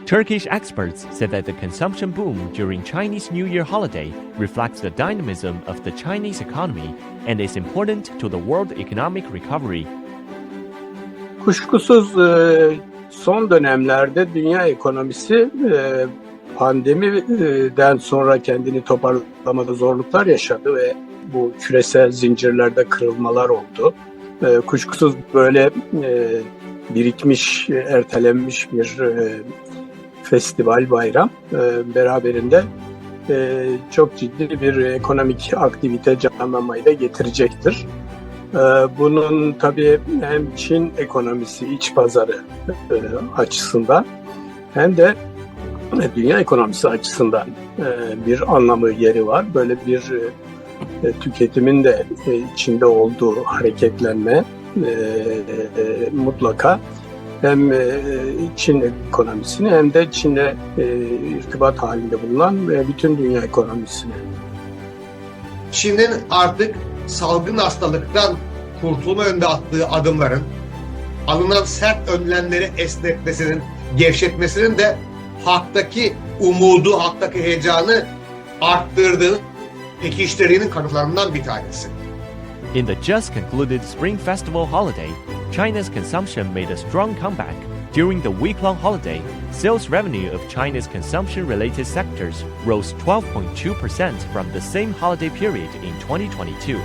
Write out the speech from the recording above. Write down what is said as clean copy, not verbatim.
Turkish experts said that the consumption boom during Chinese New Year holiday reflects the dynamism of the Chinese economy and is important to the world economic recovery. Kuşkusuz son dönemlerde dünya ekonomisi pandemiden sonra kendini toparlamada zorluklar yaşadı ve bu küresel zincirlerde kırılmalar oldu. Kuşkusuz böyle birikmiş, ertelenmiş bir festival, bayram beraberinde çok ciddi bir ekonomik aktivite canlanmayı da getirecektir. Bunun tabii hem Çin ekonomisi, iç pazarı açısından hem de dünya ekonomisi açısından bir anlamı, yeri var. Böyle bir tüketimin de içinde olduğu hareketlenme mutlaka hem Çin ekonomisini hem de Çin'le irtibat halinde bulunan bütün dünya ekonomisini. Çin'in artık salgın hastalıktan kurtulma yönünde attığı adımların, alınan sert önlemleri esnetmesinin, gevşetmesinin de halktaki umudu, halktaki heyecanı arttırdığını pekiştirdiğinin kanıtlarından bir tanesi. In the just concluded Spring Festival holiday, China's consumption made a strong comeback. During the week-long holiday, sales revenue of China's consumption-related sectors rose 12.2% from the same holiday period in 2022.